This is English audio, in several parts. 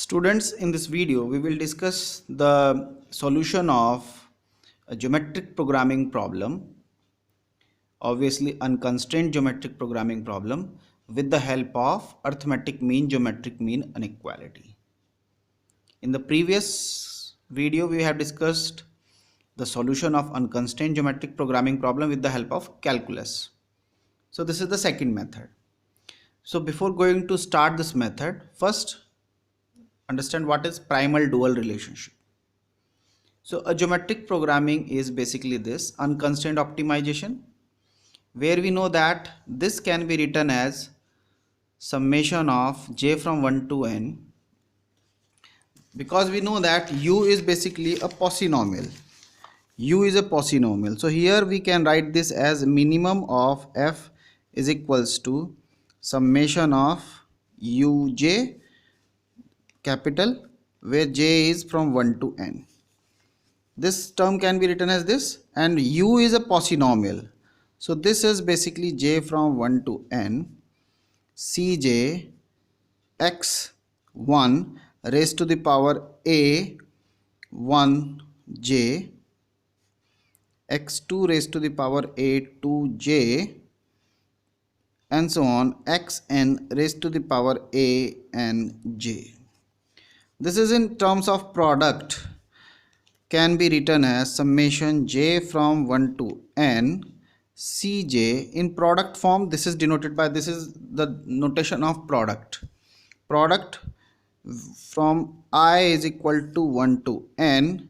Students, in this video we will discuss the solution of a geometric programming problem, obviously unconstrained geometric programming problem, with the help of arithmetic mean geometric mean inequality. In the previous video we have discussed the solution of unconstrained geometric programming problem with the help of calculus. So this is the second method. So before going to start this method, first understand what is primal dual relationship. So a geometric programming is basically this unconstrained optimization, where we know that this can be written as summation of j from 1 to n, because we know that u is basically a polynomial. U is a polynomial. So here we can write this as minimum of f is equals to summation of uj capital, where j is from 1 to n. This term can be written as this, and u is a polynomial. So this is basically j from 1 to n cj x1 raised to the power a 1j x2 raised to the power a 2j and so on xn raised to the power a n j. This is in terms of product, can be written as summation j from 1 to n cj. In product form, this is denoted by, this is the notation of product from I is equal to 1 to n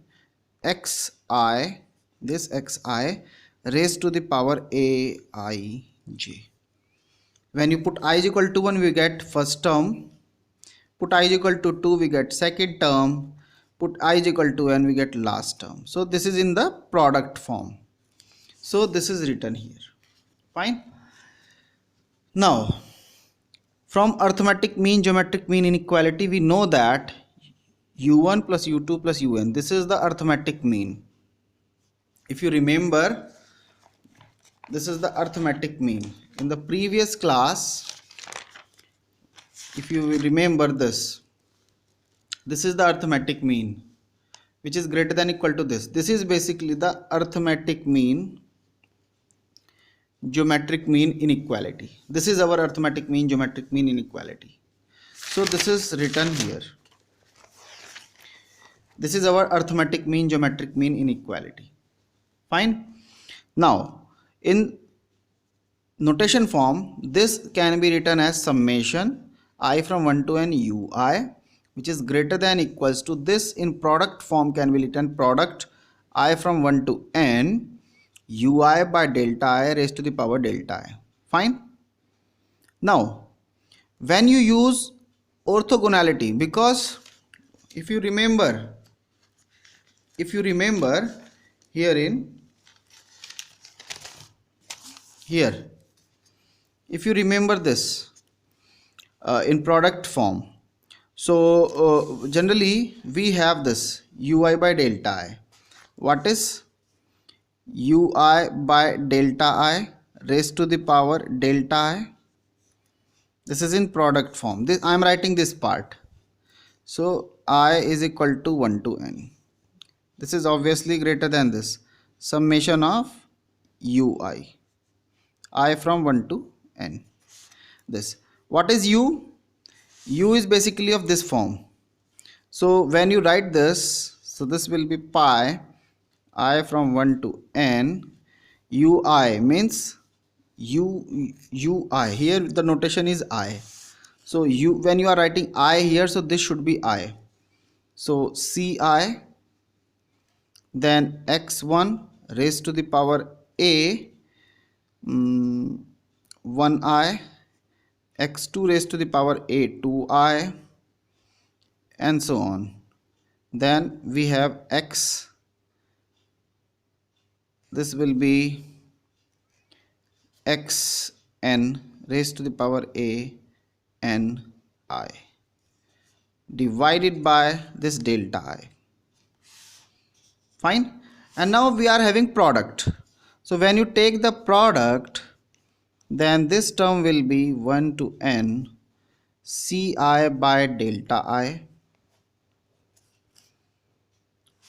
xi, this xi raised to the power a I j. When you put I is equal to 1, we get first term. Put I is equal to 2, we get second term. Put I is equal to n, we get last term. So this is in the product form. So this is written here. Fine. Now, from arithmetic mean geometric mean inequality, we know that u1 plus u2 plus un, this is the arithmetic mean. If you remember, this is the arithmetic mean. In the previous class, if you remember this is the arithmetic mean, which is greater than or equal to this. This is basically the arithmetic mean geometric mean inequality. This is our arithmetic mean geometric mean inequality. So this is written here. This is our arithmetic mean geometric mean inequality. Fine. Now, in notation form, this can be written as summation I from 1 to n ui, which is greater than or equals to this. In product form can be written product I from 1 to n ui by delta I raised to the power delta I. Fine. Now, when you use orthogonality, because if you remember if you remember this in product form, so generally we have this ui by delta I. What is ui by delta I raised to the power delta I? This is in product form. This I am writing this part. So I is equal to 1 to n. This is obviously greater than this summation of ui, I from 1 to n. This, what is u? U is basically of this form. So when you write this, so this will be pi I from 1 to n ui means ui. Here the notation is I. So when you are writing I here, so this should be I. So ci, then x1 raised to the power a 1i, x2 raised to the power a 2i, and so on. Then we have x, this will be xn raised to the power a n I divided by this delta I. Fine. And now we are having product. So when you take the product, then this term will be 1 to n ci by delta I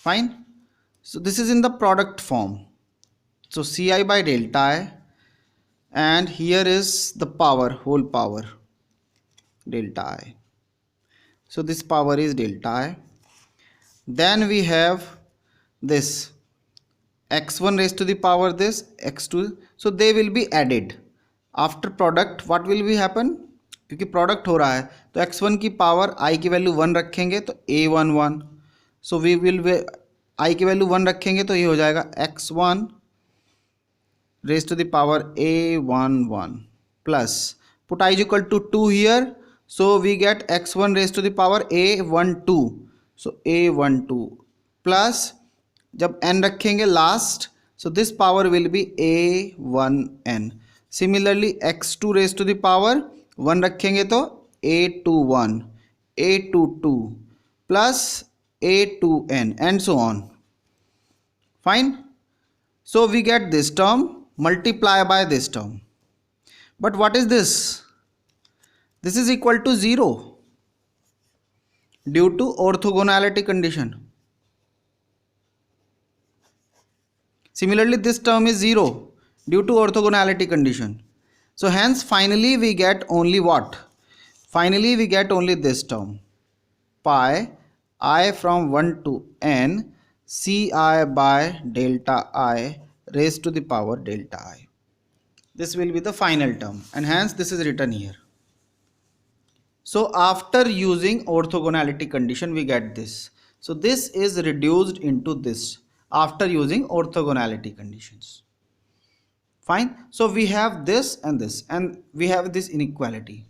Fine. So this is in the product form. So Ci by delta I, and here is the power, whole power, delta I. So this power is delta I. Then we have this x1 raised to the power this x2. So they will be added after product. What will be happen, क्योंकि product हो रहा है तो x1 की power i की value 1 रखेंगे तो a11. So we will i की वैल्यू 1 रखेंगे तो ये हो जाएगा x1 raised to the power a11 plus put I is equal to 2 here, so we get x1 raised to the power a12. So a12 plus जब n रखेंगे last, so this power will be a1n. Similarly x2 raised to the power 1 रखेंगे तो a21, a22 plus a2n and so on. Fine. So we get this term multiply by this term. But what is this? This is equal to 0 due to orthogonality condition. Similarly this term is 0 due to orthogonality condition. So hence finally we get only what? Finally we get only this term, pi I from 1 to n Ci by delta I raised to the power delta I. This will be the final term, and hence this is written here. So after using orthogonality condition we get this. So this is reduced into this after using orthogonality conditions. Fine. So we have this, and we have this inequality.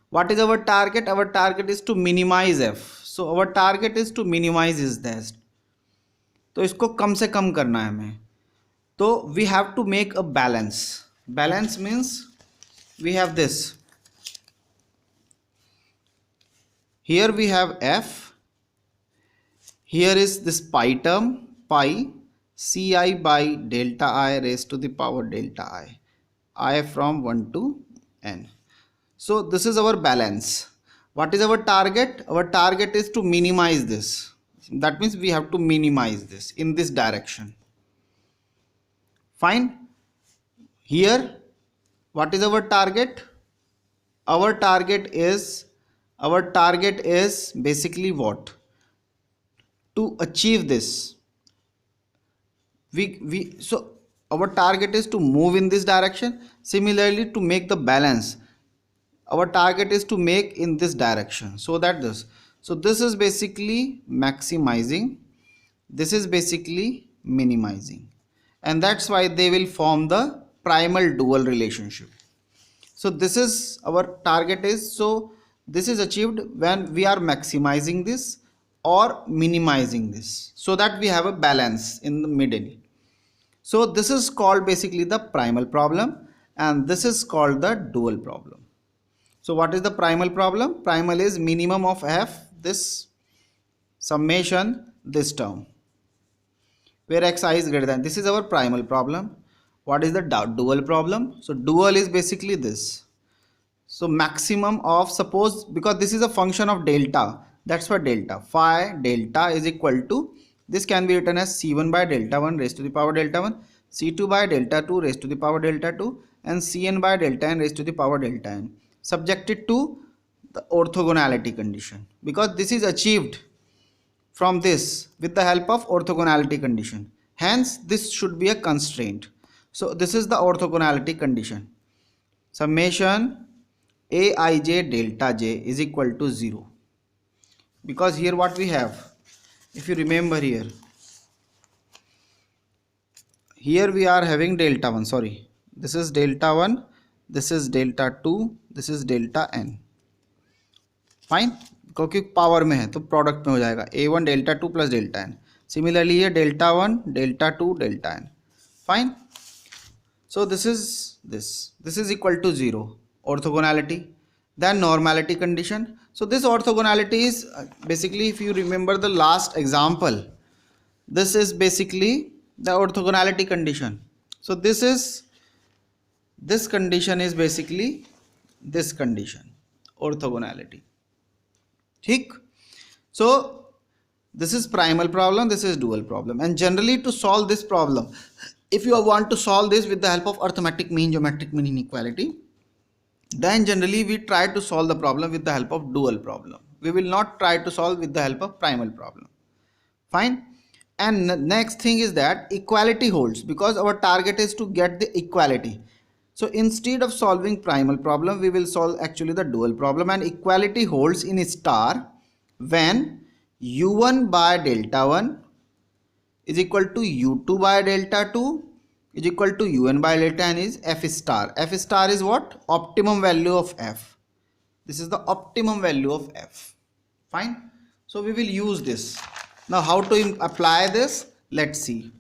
What is our target? Our target is to minimize f. So our target is to minimize is this. तो इसको कम से कम करना है हमें. तो we have to make a balance. Balance means we have this. Here we have f. Here is this pi term, pi Ci by delta I raised to the power delta I from 1 to n. So this is our balance. What is our target? Our target is to minimize this. That means we have to minimize this in this direction. Fine. Here what is our target? Our target is basically what? To achieve this. So our target is to move in this direction. Similarly, to make the balance, our target is to make in this direction, so that this. So this is basically maximizing, this is basically minimizing, and that's why they will form the primal dual relationship. So this is our target is, so this is achieved when we are maximizing this or minimizing this, so that we have a balance in the middle. So this is called basically the primal problem, and this is called the dual problem. So what is the primal problem? Primal is minimum of f, this summation, this term, where xi is greater than. This is our primal problem. What is the dual problem? So dual is basically this. So maximum of, suppose, because this is a function of delta, that's why delta, phi delta is equal to, this can be written as c1 by delta 1 raised to the power delta 1, c2 by delta 2 raised to the power delta 2, and cn by delta n raised to the power delta n, subjected to the orthogonality condition, because this is achieved from this with the help of orthogonality condition. Hence this should be a constraint. So this is the orthogonality condition. Summation aij delta j is equal to 0, because here what we have, if you remember, here we are having delta 1, sorry, this is delta 1, this is delta 2, this is delta n. Fine, क्योंकि power में है तो product में हो जाएगा a1 delta 2 plus delta n. Similarly ये delta 1 delta 2 delta n. Fine. So this is equal to 0, orthogonality. Then normality condition. So this orthogonality is basically, if you remember the last example, this is basically the orthogonality condition. So this condition is basically this condition, orthogonality. ठीक. So This is primal problem, this is dual problem. And generally to solve this problem, if you want to solve this with the help of arithmetic mean, geometric mean inequality, then generally we try to solve the problem with the help of dual problem. We will not try to solve with the help of primal problem. Fine. And next thing is that equality holds, because our target is to get the equality. So instead of solving primal problem, we will solve actually the dual problem, and equality holds in star when u1 by delta 1 is equal to u2 by delta 2 is equal to un by delta n is f star. F star is what? Optimum value of f. This is the optimum value of f. Fine. So we will use this. Now how to apply this? Let's see.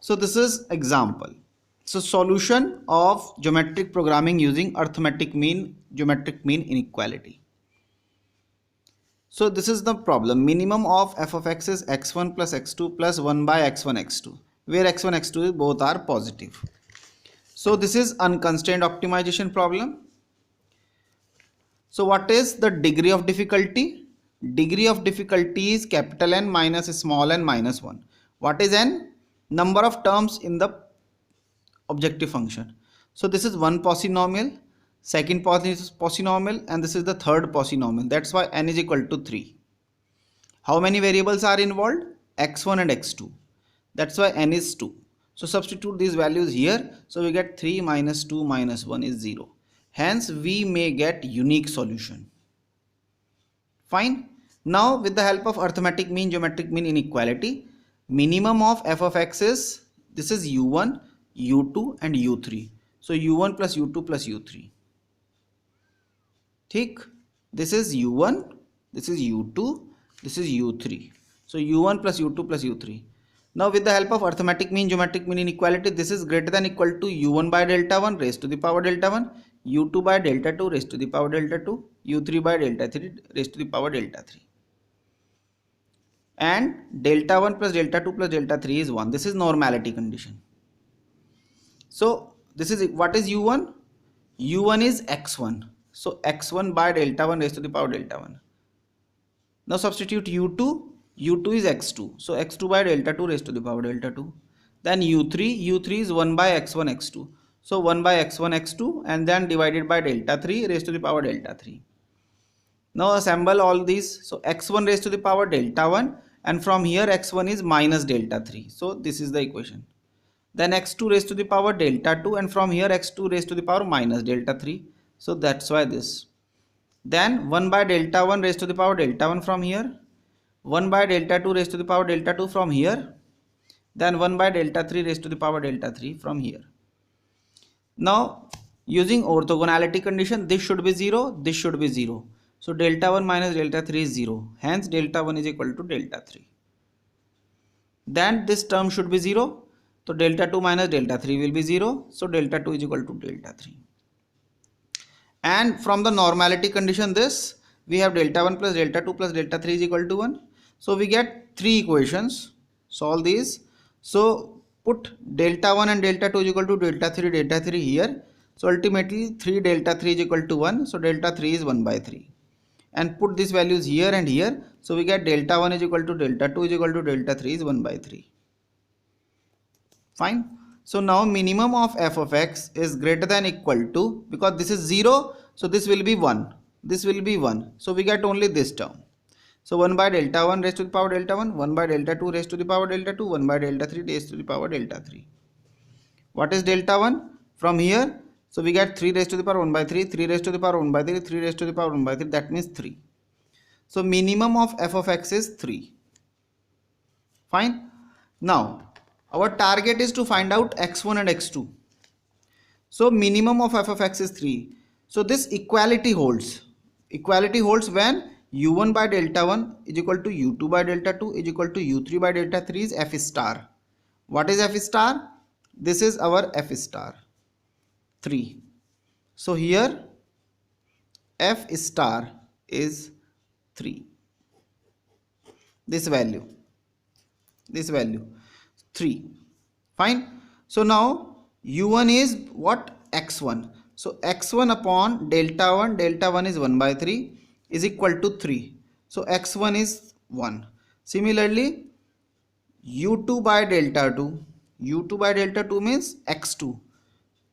So this is example. So solution of geometric programming using arithmetic mean, geometric mean inequality. So this is the problem. Minimum of f of x is x1 plus x2 plus 1 by x1 x2, where x1 x2 both are positive. So this is unconstrained optimization problem. So what is the degree of difficulty? Degree of difficulty is capital N minus small n minus 1. What is n? Number of terms in the objective function. So this is one polynomial, second polynomial, and this is the third polynomial. That's why n is equal to 3. How many variables are involved? x1 and x2. That's why n is 2. So substitute these values here. So we get 3 minus 2 minus 1 is 0. Hence we may get unique solution. Fine. Now with the help of arithmetic mean, geometric mean inequality, minimum of f of x is, this is u1, u2 and u3. So u1 plus u2 plus u3. Take, this is u1, this is u2, this is u3. So u1 plus u2 plus u3. Now with the help of arithmetic mean, geometric mean inequality, this is greater than equal to u1 by delta 1 raised to the power delta 1, u2 by delta 2 raised to the power delta 2, u3 by delta 3 raised to the power delta 3. And delta 1 plus delta 2 plus delta 3 is 1. This is normality condition. So this is, what is u1? u1 is x1. So x1 by delta 1 raised to the power delta 1. Now substitute u2. u2 is x2. So x2 by delta 2 raised to the power delta 2. Then u3 is 1 by x1 x2. So 1 by x1 x2 and then divided by delta 3 raised to the power delta 3. Now assemble all these. So x1 raised to the power delta 1, and from here x1 is minus delta 3. So this is the equation. Then x2 raised to the power delta 2, and from here x2 raised to the power minus delta 3. So that's why this. Then 1 by delta 1 raised to the power delta 1 from here. 1 by delta 2 raised to the power delta 2 from here. Then 1 by delta 3 raised to the power delta 3 from here. Now using orthogonality condition, this should be 0, this should be 0. So delta 1 minus delta 3 is 0. Hence delta 1 is equal to delta 3. Then this term should be 0. So delta 2 minus delta 3 will be 0. So delta 2 is equal to delta 3. And from the normality condition, this we have delta 1 plus delta 2 plus delta 3 is equal to 1. So we get three equations. Solve these. So put delta 1 and delta 2 is equal to delta 3 here. So ultimately 3 delta 3 is equal to 1. So delta 3 is 1 by 3. And put these values here and here. So we get delta 1 is equal to delta 2 is equal to delta 3 is 1 by 3. Fine. So now minimum of f of x is greater than equal to, because this is 0, so this will be 1. This will be 1. So we get only this term. So 1 by delta 1 raised to the power delta 1, 1 by delta 2 raised to the power delta 2, 1 by delta 3 raised to the power delta 3. What is delta 1? From here, so we get 3 raised to the power 1 by 3, 3 raised to the power 1 by 3, 3 raised to the power 1 by 3, that means 3. So minimum of f of x is 3. Fine. Now our target is to find out x1 and x2. So minimum of f of x is 3. So this equality holds. Equality holds when u1 by delta 1 is equal to u2 by delta 2 is equal to u3 by delta 3 is f star. What is f star? This is our f star 3. So here f star is 3. This value 3. Fine. So now u1 is what? X1. So x1 upon delta 1 is 1 by 3 is equal to 3. So x1 is 1. Similarly, u2 by delta 2, u2 by delta 2 means x2,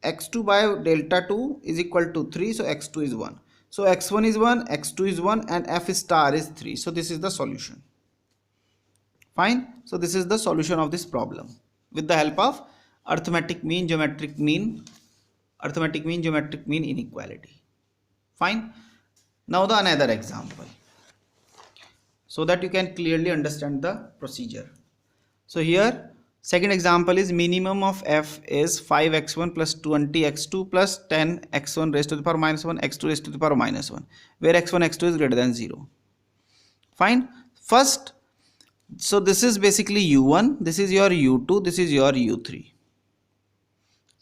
x2 by delta 2 is equal to 3, so x2 is 1, so x1 is 1, x2 is 1, and f star is 3. So this is the solution. Fine. So this is the solution of this problem with the help of arithmetic mean, geometric mean, arithmetic mean, geometric mean inequality. Fine. Now the another example, so that you can clearly understand the procedure. So here second example is minimum of f is 5x1 plus 20x2 plus 10x1 raised to the power minus 1 x2 raised to the power minus 1, where x1 x2 is greater than 0. Fine. First, so this is basically u1, this is your u2, this is your u3,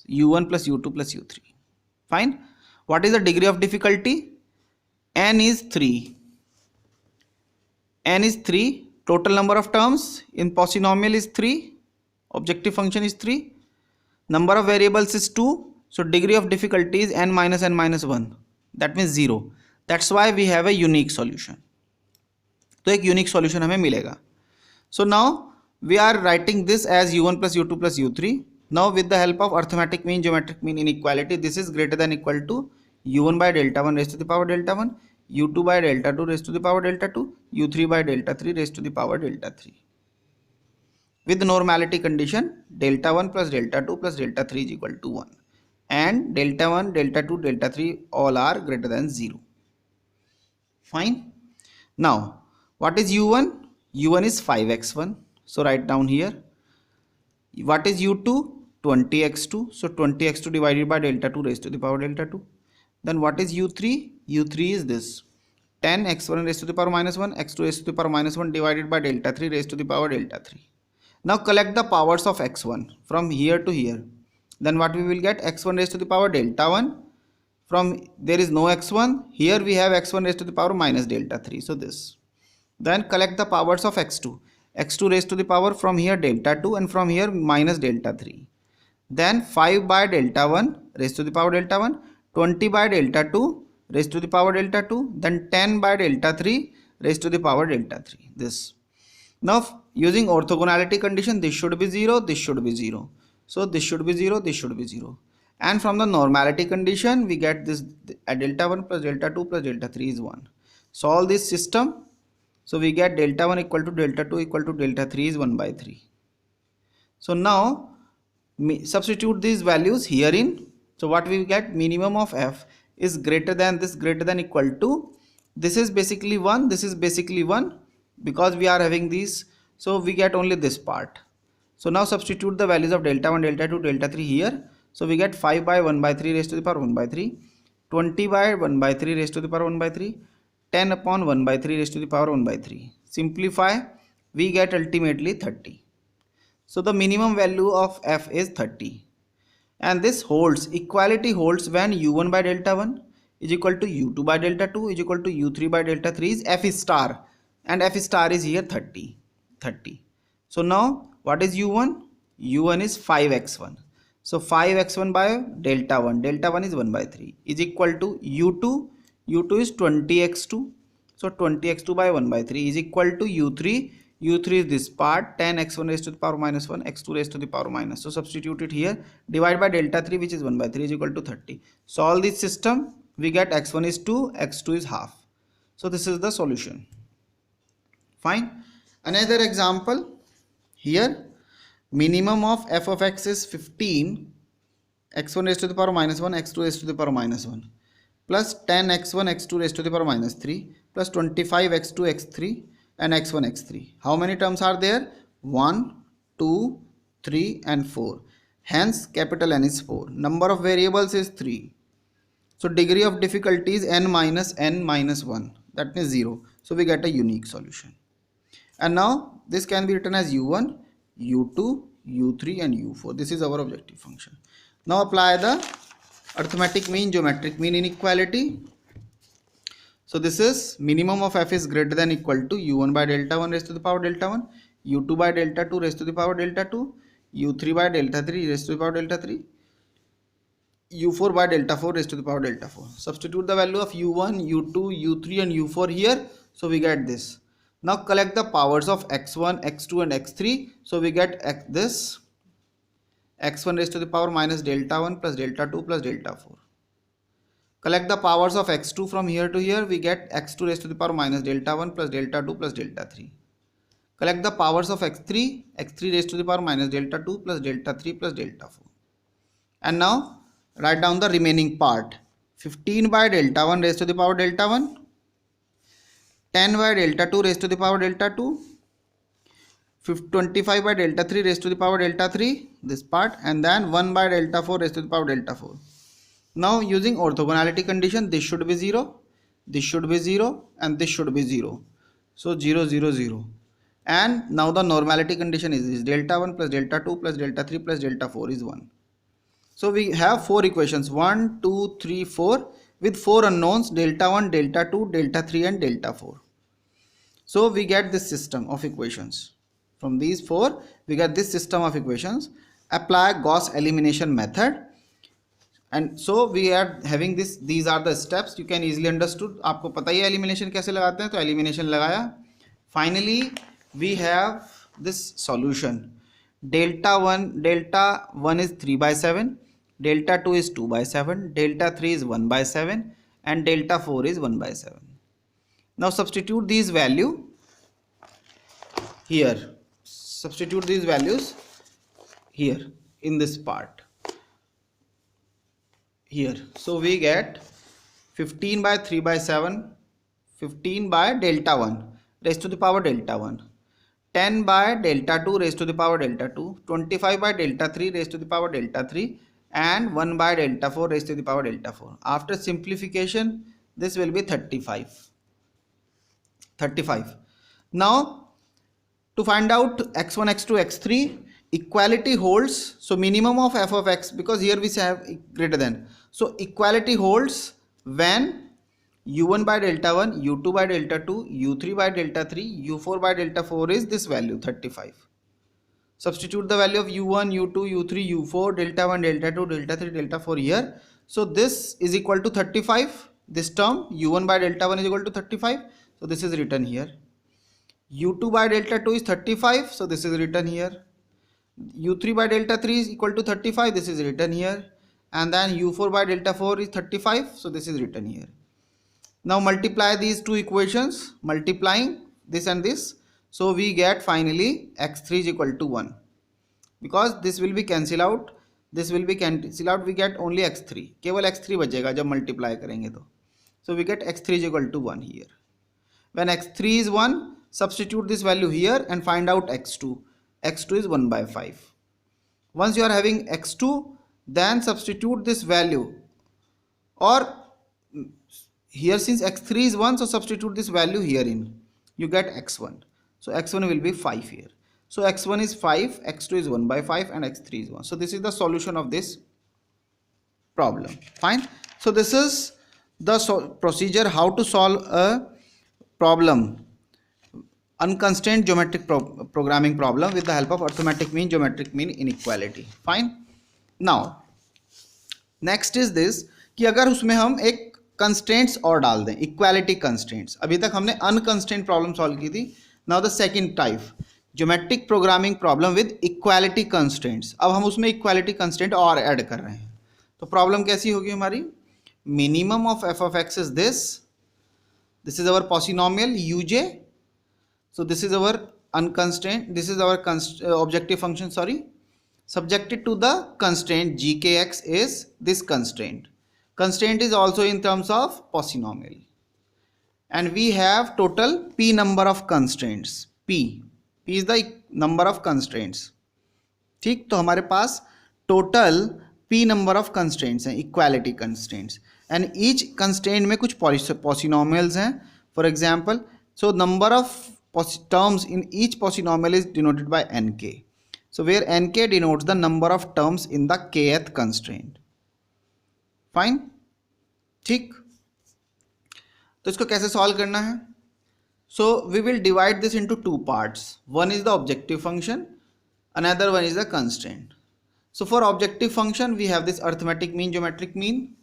u1 plus u2 plus u3. Fine. What is the degree of difficulty? N is 3. N is 3. Total number of terms in polynomial is 3. Objective function is 3. Number of variables is 2. So degree of difficulty is n minus 1. That means 0. That's why we have a unique solution. तो एक unique solution हमें मिलेगा. So now we are writing this as u1 plus u2 plus u3. Now with the help of arithmetic mean, geometric mean inequality, this is greater than equal to u1 by delta 1 raised to the power delta 1, u2 by delta 2 raised to the power delta 2, u3 by delta 3 raised to the power delta 3. With normality condition, delta 1 plus delta 2 plus delta 3 is equal to 1. And delta 1, delta 2, delta 3 all are greater than 0. Fine. Now, what is u1? u1 is 5x1. So write down here. What is u2? 20x2. So 20x2 divided by delta 2 raised to the power delta 2. Then what is u3? u3 is this. 10x1 raised to the power minus 1, x2 raised to the power minus 1 divided by delta 3 raised to the power delta 3. Now collect the powers of x1 from here to here. Then what we will get? x1 raised to the power delta 1. From there is no x1. Here we have x1 raised to the power minus delta 3. So this. Then collect the powers of x2. x2 raised to the power from here delta 2 and from here minus delta 3. Then 5 by delta 1 raised to the power delta 1. 20 by delta 2 raised to the power delta 2. Then 10 by delta 3 raised to the power delta 3. This. Now using orthogonality condition, this should be 0, this should be 0. So this should be 0, this should be 0. And from the normality condition, we get this delta 1 plus delta 2 plus delta 3 is 1. Solve this system. So we get delta 1 equal to delta 2 equal to delta 3 is 1 by 3. So now substitute these values herein. So what we get? Minimum of f is greater than this, greater than equal to, this is basically 1, this is basically 1, because we are having these, so we get only this part. So now substitute the values of delta 1, delta 2, delta 3 here. So we get 5 by 1 by 3 raised to the power 1 by 3, 20 by 1 by 3 raised to the power 1 by 3, 10 upon 1 by 3 raised to the power 1 by 3. Simplify, we get ultimately 30. So the minimum value of f is 30. And this holds, equality holds when u1 by delta 1 is equal to u2 by delta 2 is equal to u3 by delta 3 is f star, and f star is here 30. So now what is u1? u1 is 5x1. So 5x1 by delta 1, delta 1 is 1 by 3 is equal to u2, u2 is 20x2. So 20x2 by 1 by 3 is equal to u3, u3 is this part, 10x1 raised to the power minus 1, x2 raised to the power minus. So substitute it here, divide by delta 3 which is 1 by 3 is equal to 30. Solve this system, we get x1 is 2, x2 is half. So this is the solution. Fine. Another example here, minimum of f of x is 15, x1 raised to the power minus 1, x2 raised to the power minus 1, plus 10x1, x2 raised to the power minus 3, plus 25x2, x3, and x1, x3. How many terms are there? 1, 2, 3, and 4. Hence, capital N is 4. Number of variables is 3. So, degree of difficulty is n minus 1. That means 0. So, we get a unique solution. And now, this can be written as u1, u2, u3, and u4. This is our objective function. Now, apply the arithmetic mean, geometric mean inequality. So this is minimum of f is greater than equal to u1 by delta 1 raised to the power delta 1, u2 by delta 2 raised to the power delta 2, u3 by delta 3 raised to the power delta 3, u4 by delta 4 raised to the power delta 4. Substitute the value of u1, u2, u3 and u4 here. So we get this. Now collect the powers of x1, x2 and x3. So we get this x1 raised to the power minus delta 1 plus delta 2 plus delta 4. Collect the powers of x2 from here to here. We get x2 raised to the power minus delta 1 plus delta 2 plus delta 3. Collect the powers of x3, x3 raised to the power minus delta 2 plus delta 3 plus delta 4. And now write down the remaining part. 15 by delta 1 raised to the power delta 1, 10 by delta 2 raised to the power delta 2, 25 by delta 3 raised to the power delta 3, this part, and then 1 by delta 4 raised to the power delta 4. Now using orthogonality condition, this should be 0, this should be 0, and this should be 0. So 0, 0, 0. And now the normality condition is this: delta 1 plus delta 2 plus delta 3 plus delta 4 is 1. So we have 4 equations, 1, 2, 3, 4, with 4 unknowns: delta 1, delta 2, delta 3 and delta 4. So we get this system of equations. From these 4 we get this system of equations. Apply Gauss elimination method, and so we are having this. These are the steps. You can easily understood. आपको पता ही है elimination कैसे लगाते हैं, तो elimination लगाया. Finally we have this solution. Delta 1 is 3 by 7, delta 2 is 2 by 7, delta 3 is 1 by 7 and delta 4 is 1 by 7. Now substitute these values here. Substitute these values here in this part here. So we get 15 by 3 by 7, 15 by delta 1 raised to the power delta 1, 10 by delta 2 raised to the power delta 2, 25 by delta 3 raised to the power delta 3 and 1 by delta 4 raised to the power delta 4. After simplification, this will be 35. Now to find out x1, x2, x3, equality holds. So minimum of f of x, because here we have greater than. So equality holds when u1 by delta 1, u2 by delta 2, u3 by delta 3, u4 by delta 4 is this value 35. Substitute the value of u1, u2, u3, u4, delta 1, delta 2, delta 3, delta 4 here. So this is equal to 35. This term u1 by delta 1 is equal to 35. So this is written here. u2 by delta 2 is 35. So this is written here. u3 by delta 3 is equal to 35. This is written here. And then u4 by delta 4 is 35. So this is written here. Now multiply these two equations, multiplying this and this. So we get finally x3 is equal to 1. Because this will be cancel out. This will be cancel out. We get only x3. केवल x3 बचेगा जब multiply करेंगे तो. So we get x3 is equal to 1 here. When x3 is 1, substitute this value here and find out x2. x2 is 1 by 5. Once you are having x2, then substitute this value, or here since x3 is 1, so substitute this value here in. You get x1. So x1 will be 5 here. So x1 is 5, x2 is 1 by 5 and x3 is 1. So this is the solution of this problem. Fine. So this is the procedure how to solve a problem, unconstrained geometric programming problem with the help of arithmetic mean, geometric mean, inequality. Fine. Now next is this कि अगर उसमें हम एक constraints और डाल दें, equality constraints. अभी तक हमने unconstrained problem solve की थी. Now the second type, geometric programming problem with equality constraints. अब हम उसमें equality constraint और ऐड कर रहे हैं. तो problem कैसी होगी हमारी? Minimum of f of x is this. This is our polynomial uj. So this is our unconstrained. This is our objective function. Sorry, subjected to the constraint gkx is this constraint. Constraint is also in terms of polynomial. And we have total p number of constraints. P is the number of constraints. ठीक, तो हमारे पास total p number of constraints हैं, equality constraints. And each constraint में कुछ polynomials हैं. For example, so number of terms in each polynomial is denoted by nk. So where nk denotes the number of terms in the kth constraint. Fine. ठीक, तो इसको कैसे solve करना है? So we will divide this into two parts. One is the objective function, another one is the constraint. So for objective function we have this arithmetic mean, geometric mean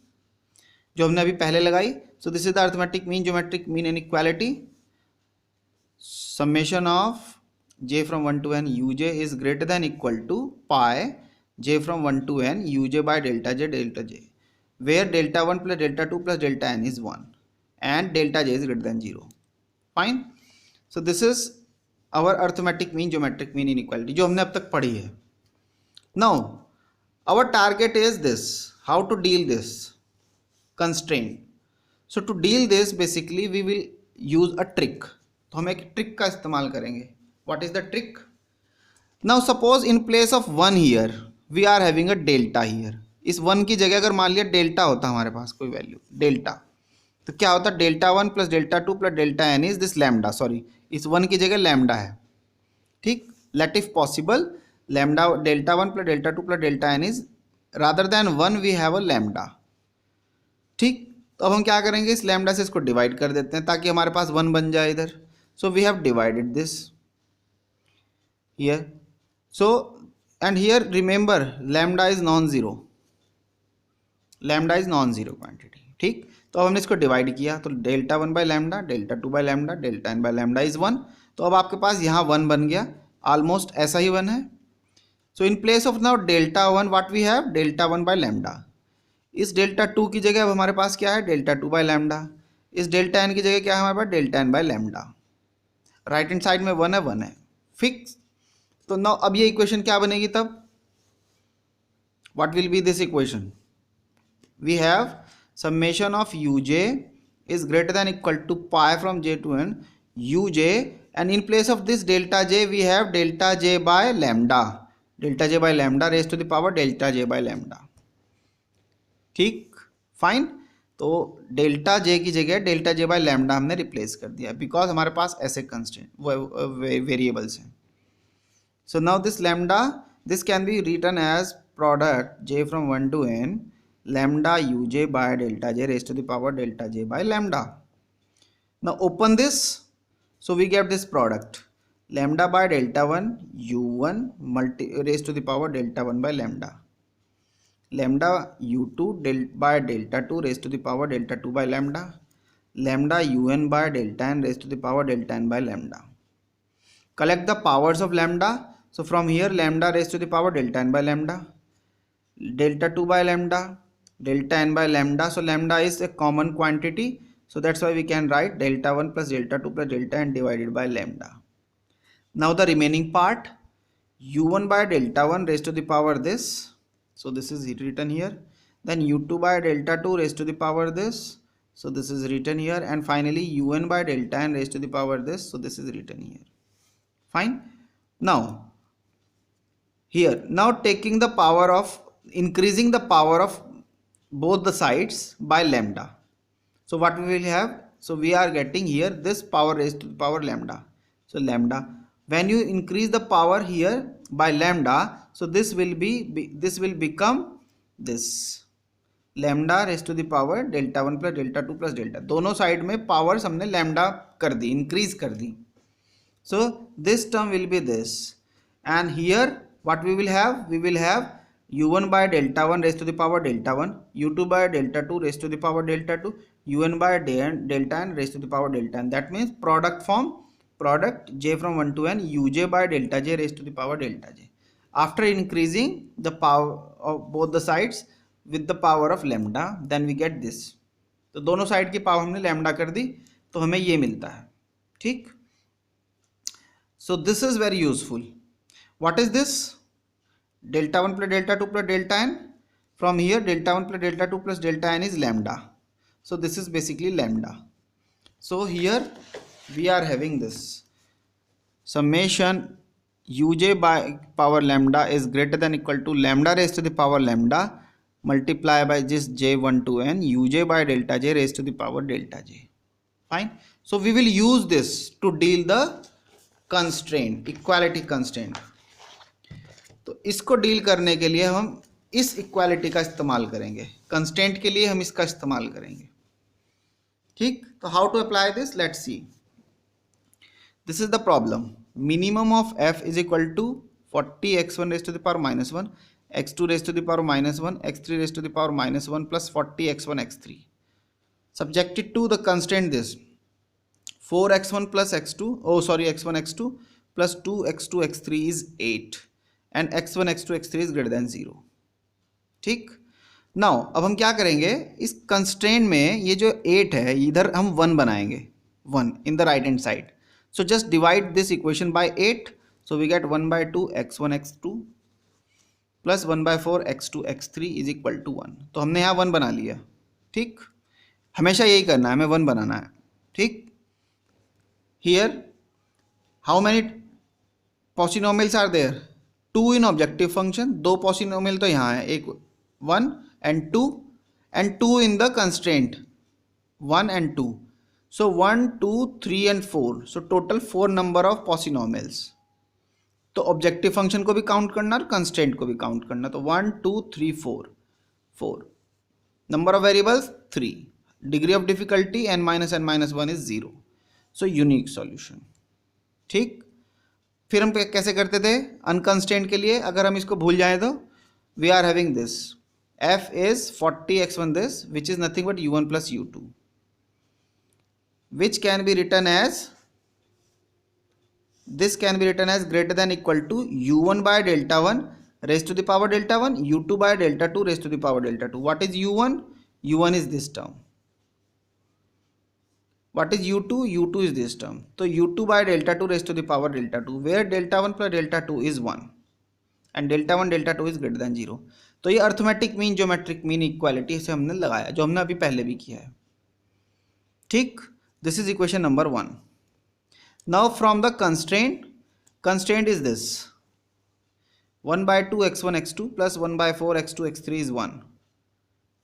जो हमने अभी पहले लगाई. So this is the arithmetic mean, geometric mean inequality. summation of j from 1 to n uj is greater than equal to pi j from 1 to n uj by delta j, where delta 1 plus delta 2 plus delta n is 1 and delta j is greater than 0. Fine. So this is our arithmetic mean geometric mean inequality जो हमने अब तक पढ़ी है. Now our target is this, how to deal this constraint. So to deal this basically we will use a trick. तो हम एक trick का इस्तेमाल करेंगे. What is the trick? Now suppose in place of 1 here we are having a delta here. इस 1 की जगह अगर मान लिया डेल्टा होता हमारे पास कोई वैल्यू डेल्टा, तो क्या होता delta 1 plus delta 2 plus delta n is this lambda. Sorry, इस 1 की जगह लैम्डा है. ठीक. Let if possible lambda delta 1 plus delta 2 plus delta n is rather than 1 we have a lambda. ठीक. तो अब हम क्या करेंगे, इस लैम्डा से इसको डिवाइड कर देते हैं ताकि हमारे पास 1 बन जाए इधर. So we have divided this here. So and here remember lambda is non-zero, lambda is non-zero quantity. ठीक. तो अब हमने इसको डिवाइड किया तो delta 1 by lambda, delta 2 by lambda, delta n by lambda is 1. तो अब आपके पास यहाँ 1 बन गया, ऑलमोस्ट ऐसा ही 1 है. So in place of now delta 1 what we have delta 1 by lambda. इस डेल्टा 2 की जगह अब हमारे पास क्या है डेल्टा 2 बाई लैम्डा. इस डेल्टा एन की जगह क्या है हमारे पास delta n by lambda. Right hand side में 1 है, 1 है. फिक्स. तो नाउ अब ये इक्वेशन क्या बनेगी तब, what will be this equation. We have summation of uj is greater than equal to pi from j to n uj, and in place of this delta j we have delta j by lambda, delta j by lambda raised to the power delta j by lambda. ठीक. Fine. तो delta j की जगह delta j by lambda हमने replace कर दिया because हमारे पास ऐसे constant variables हैं. So now this lambda, this can be written as product j from 1 to n lambda uj by delta j raised to the power delta j by lambda. Now open this, so we get this product lambda by delta 1 u1 raised to the power delta 1 by lambda, lambda u2 by delta 2 raised to the power delta 2 by lambda, lambda un by delta n raised to the power delta n by lambda. Collect the powers of lambda. So from here lambda raised to the power delta n by lambda, delta 2 by lambda, delta n by lambda. So lambda is a common quantity, so that's why we can write delta 1 plus delta 2 plus delta n divided by lambda. Now the remaining part u1 by delta 1 raised to the power this, so this is written here. Then u2 by delta 2 raised to the power this, so this is written here. And finally un by delta n raised to the power this, so this is written here. Fine. Now here, now taking the power of, increasing the power of both the sides by lambda. So what we will have, so we are getting here this power raised to the power lambda. So lambda, when you increase the power here by lambda, so this will be this will become this lambda raised to the power delta 1 plus delta 2 plus delta. दोनों side में powers हमने lambda कर दी, increase कर दी. So this term will be this, and here what we will have, we will have u1 by delta 1 raised to the power delta 1, u2 by delta 2 raised to the power delta 2, un by delta n raised to the power delta n. That means product form, product j from 1 to n uj by delta j raised to the power delta j. After increasing the power of both the sides with the power of lambda, then we get this. तो दोनों side की power हमने lambda कर दी तो हमें ये मिलता है. ठीक. So this is very useful. What is this? Delta 1 plus delta 2 plus delta n. From here delta 1 plus delta 2 plus delta n is lambda. So this is basically lambda. So here we are having this summation uj by power lambda is greater than equal to lambda raised to the power lambda multiply by this j1 to n uj by delta j raised to the power delta j. Fine. So we will use this to deal the constraint, equality constraint. तो इसको deal करने के लिए हम इस equality का इस्तेमाल करेंगे, कंस्टेंट के लिए हम इसका इस्तेमाल करेंगे. ठीक. तो how to apply this, let's see. This is the problem. Minimum of f is equal to 40 x1 raise to the power -1, x2 raise to the power -1, x3 raise to the power -1 plus 40 x1 x3 subjected to the constraint this 4x1 plus x2, oh sorry, x1 x2 plus 2x2 x3 is 8 and x1 x2 x3 is greater than 0. ठीक. Now अब हम क्या करेंगे, इस constraint में ये जो 8 है इधर हम 1 बनाएंगे, 1 in the right hand side. So just divide this equation by 8. So we get 1/2 x1 x2 plus 1/4 x2 x3 is equal to 1. तो हमने यहाँ 1 बना लिया. ठीक, हमेशा यही करना है, हमें 1 बनाना है. ठीक. Here how many posynomials are there? 2 in objective function. 2 posynomial तो यहाँ है, एक 1 and 2 and 2 in the constraint 1 and 2. So 1 2 3 and 4. So total 4 number of polynomials. तो ऑब्जेक्टिव फंक्शन को भी काउंट करना और कंस्ट्रेंट को भी काउंट करना. तो 1 2 3 4 number of variables 3. Degree of difficulty n-1 is 0. So unique solution. ठीक. फिर हम कैसे करते थे अनकंस्ट्रेंट के लिए? अगर हम इसको भूल जाएं तो we are having this f is 40x1 this, which is nothing but u1 plus u2, which can be written as, this can be written as greater than equal to u1 by delta 1 raised to the power delta 1, u2 by delta 2 raised to the power delta 2. What is u1? u1 is this term. What is u2? u2 is this term. So u2 by delta 2 raised to the power delta 2, where delta 1 plus delta 2 is 1 and delta 1 delta 2 is greater than 0. तो ये arithmetic mean geometric mean equality से हमने लगाया, जो हमने अभी पहले भी किया है. ठीक. This is equation number 1. Now from the constraint is this 1/2 x1 x2 plus 1/4 x2 x3 is 1.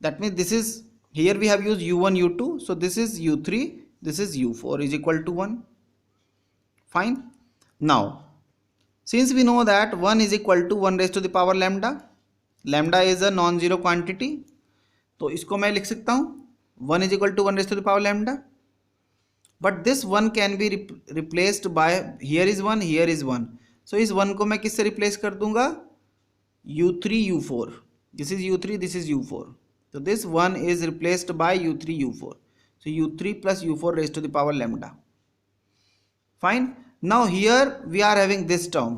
That means this is, here we have used u1 u2, so this is u3, this is u4 is equal to 1. Fine. नाउ since we know that 1 is equal to 1 raised to the power lambda, lambda is a non-zero quantity, तो इसको मैं लिख सकता हूँ 1 is equal to 1 raised to the power lambda. But this 1 can be replaced by, here is 1, here is 1. So इस 1 को मैं किससे replace कर दूंगा? u3 u4. This is u3, this is u4. So this 1 is replaced by u3 u4. So u3 plus u4 raised to the power lambda. Fine. Now here we are having this term,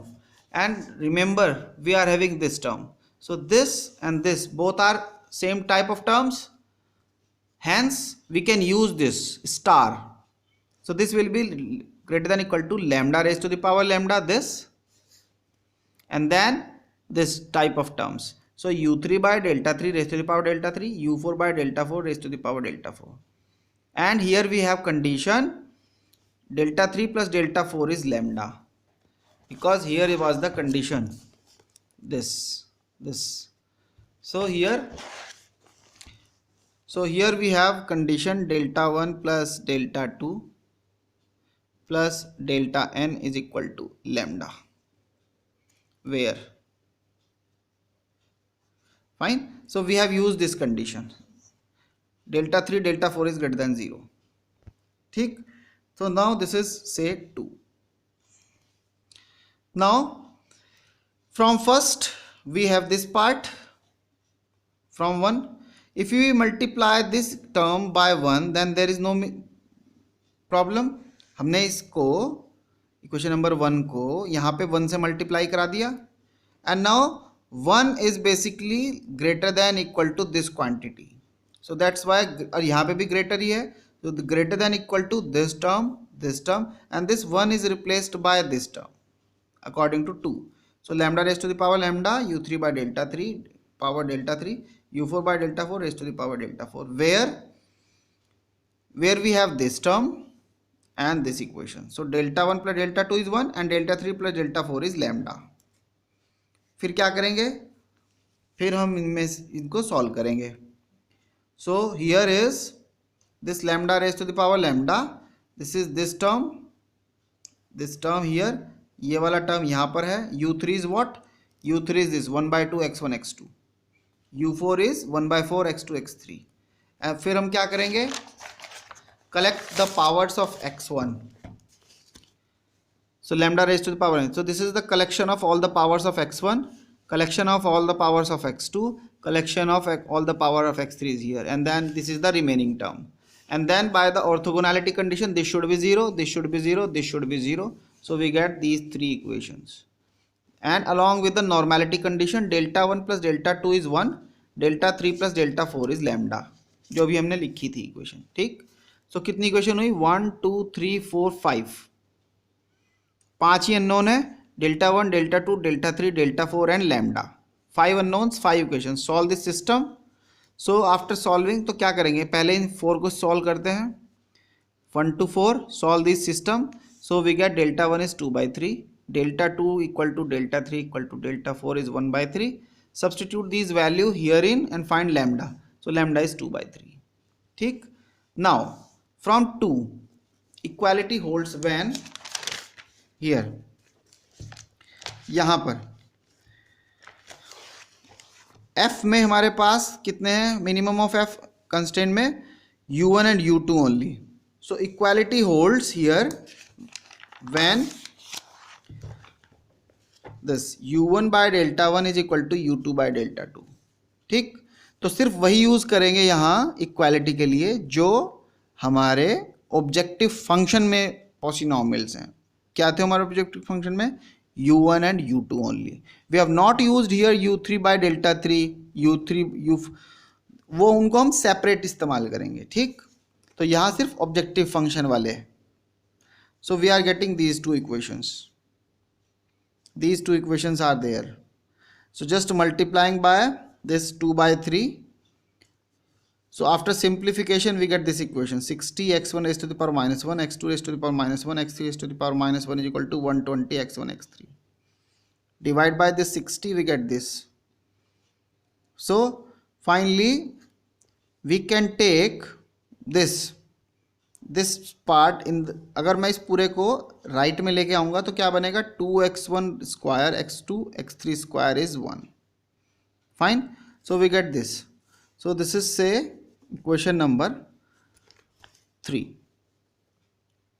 and remember we are having this term. So this and this both are same type of terms, hence we can use this star. So this will be greater than equal to lambda raised to the power lambda this, and then this type of terms. So u3 by delta 3 raised to the power delta 3, u4 by delta 4 raised to the power delta 4. And here we have condition delta 3 plus delta 4 is lambda, because here it was the condition this. So here we have condition delta 1 plus delta 2 plus delta n is equal to lambda, where, fine. So we have used this condition, delta 3 delta 4 is greater than 0. ठीक. So now this is say 2. Now from first we have this part from 1. If we multiply this term by 1, then there is no problem. हमने इसको equation number 1 को यहाँ पे 1 से multiply करा दिया, and now 1 is basically greater than equal to this quantity. So that's why, और यहाँ पे भी greater ही है, so the greater than equal to this term, and this 1 is replaced by this term according to 2. So lambda raised to the power lambda, u3 by delta 3 power delta 3, u4 by delta 4 raised to the power delta 4, where we have this term and this equation. So delta 1 plus delta 2 is 1 and delta 3 plus delta 4 is lambda. फिर क्या करेंगे? फिर हम इनमें इनको solve करेंगे. So here is this lambda raised to the power lambda, this is this term here, ये वाला टर्म यहाँ पर है. u3 is what? u3 is this 1/2 x1 x2, u4 is 1/4 x2 x3. फिर हम क्या करेंगे? collect the powers of x1. So lambda raised to the power n. So this is the collection of all the powers of x1, collection of all the powers of x2, collection of all the power of x3 is here, and then this is the remaining term. and then by the orthogonality condition this should be 0, this should be 0, this should be 0. So we get these three equations, and along with the normality condition delta 1 plus delta 2 is 1, delta 3 plus delta 4 is lambda, जो भी हमने लिखी थी equation. ठीक. सो कितनी equation हुई? 1 2 3 4 5. 5 ही unknown है, delta 1 delta 2 delta 3 delta 4 and lambda. 5 unknowns 5 equation. Solve this system. So after solving तो क्या करेंगे, पहले इन 4 को सॉल्व करते हैं. 1 to 4 solve this system. So we get delta 1 is 2/3, delta 2 equal to delta 3 equal to delta 4 is 1/3. Substitute this value here in and find lambda. So lambda is 2/3. ठीक. Now from 2 equality holds when here, यहां पर f में हमारे पास कितने हैं, minimum of f constant में u1 and u2 only. So equality holds here when this u1 by delta 1 is equal to u2 by delta 2. ठीक. तो सिर्फ वही यूज करेंगे यहाँ इक्वालिटी के लिए जो हमारे ऑब्जेक्टिव फंक्शन में पॉलिनोमियल्स हैं. क्या थे हमारे ऑब्जेक्टिव फंक्शन में? u1 and u2 only. We have not used here u3 by delta 3, u3 u, वो उनको हम सेपरेट इस्तेमाल करेंगे. ठीक. तो यहाँ सिर्फ ऑब्जेक्टिव फंक्शन वाले हैं. So we are getting these two equations. These two equations are there. So just multiplying by this 2/3. So after simplification we get this equation 60 x1 raised to the power minus 1 x2 raised to the power minus 1 x3 raised to the power minus 1 is equal to 120 x1 x3. Divide by this 60 we get this. So finally we can take this part in the, अगर मैं इस पूरे को right में लेके आऊँगा तो क्या बनेगा, 2x1 square x2 x3 square is 1. Fine. So we get this. So this is say equation number 3.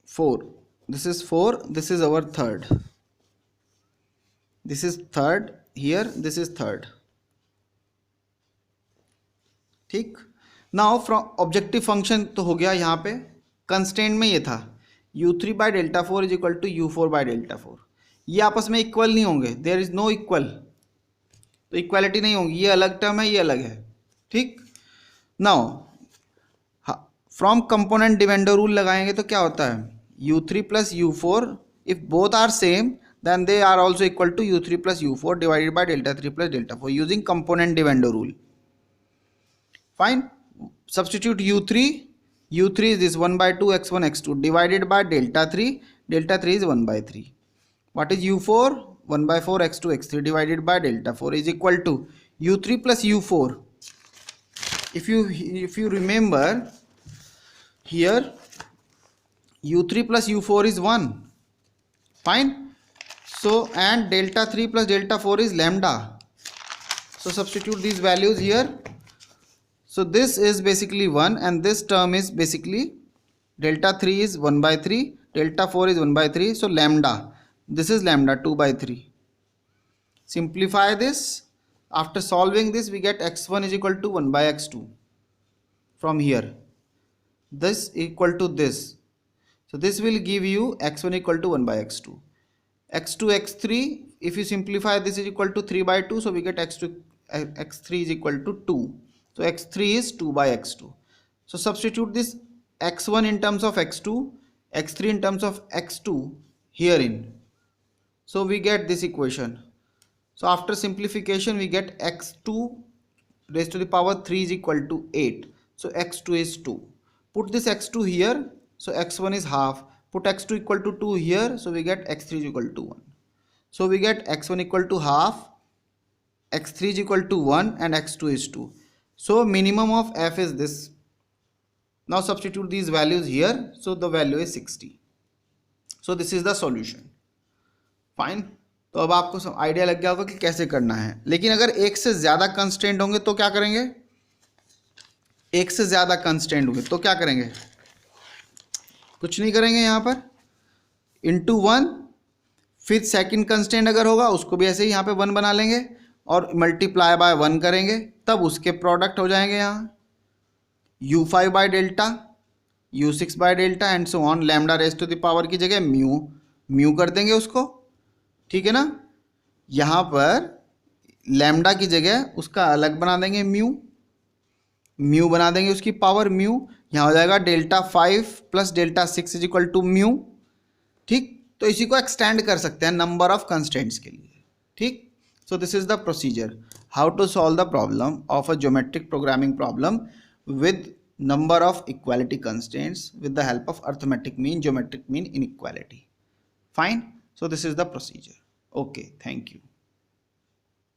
4. This is 4. This is our third. This is third here. This is third. ठीक. Now from objective function तो हो गया. यहाँ पे constant में ये था u3 by delta 4 is equal to u4 by delta 4. ये आपस में इक्वल नहीं होंगे. There is no equal. तो इक्वालिटी नहीं होगी. ये अलग टर्म है, ये अलग है. ठीक. Now from componendo dividendo rule लगाएंगे तो क्या होता है, u3 plus u4 if both are same then they are also equal to u3 plus u4 divided by delta 3 plus delta 4 using componendo dividendo rule. Fine. Substitute u3 is this 1/2 x1 x2 divided by delta 3 is 1/3. What is u4? 1/4 x2 x3 divided by delta 4 is equal to u3 plus u4. If you remember here u3 plus u4 is 1. Fine. So and delta 3 plus delta 4 is lambda. So substitute these values here. So this is basically 1 and this term is basically delta 3 is 1/3, delta 4 is 1/3. So lambda, this is lambda 2/3. Simplify this. After solving this we get x1 is equal to 1 by x2 from here. This equal to this. So this will give you x1 equal to 1 by x2. x2 x3 if you simplify this is equal to 3/2. So we get x3 is equal to 2. So x3 is 2 by x2. So substitute this x1 in terms of x2, x3 in terms of x2 herein. So we get this equation. So after simplification we get x2 raised to the power 3 is equal to 8. So x2 is 2. Put this x2 here. So x1 is half. Put x2 equal to 2 here. So we get x3 is equal to 1. So we get x1 equal to half, x3 is equal to 1 and x2 is 2. So minimum of f is this. Now substitute these values here. So the value is 60. So this is the solution. Fine. तो अब आपको idea लग गया होगा कि कैसे करना है. लेकिन अगर एक से ज़्यादा कंस्ट्रेंट होंगे तो क्या करेंगे, एक से ज़्यादा कंस्ट्रेंट होंगे तो क्या करेंगे, कुछ नहीं करेंगे. यहाँ पर इंटू 1, फिर सेकंड कंस्ट्रेंट अगर होगा उसको भी ऐसे ही यहाँ पे 1 बना लेंगे और मल्टीप्लाई बाय 1 करेंगे, तब उसके प्रोडक्ट हो जाएंगे यहाँ u5 by delta u six by delta and so on, lambda raise to the power की जगह म्यू, म्यू कर देंगे उसको, ठीक है ना। यहाँ पर लैम्डा की जगह उसका अलग बना देंगे म्यू, म्यू बना देंगे उसकी पावर म्यू, यहाँ हो जाएगा delta 5 plus delta 6 is equal to mu, ठीक। तो इसी को एक्सटेंड कर सकते हैं नंबर ऑफ कंस्टेंट्स के लिए, ठीक। So this is the procedure how to solve the problem of a geometric programming problem with number of equality constraints with the help of arithmetic mean, geometric mean, inequality. Fine. So this is the procedure. Okay, thank you.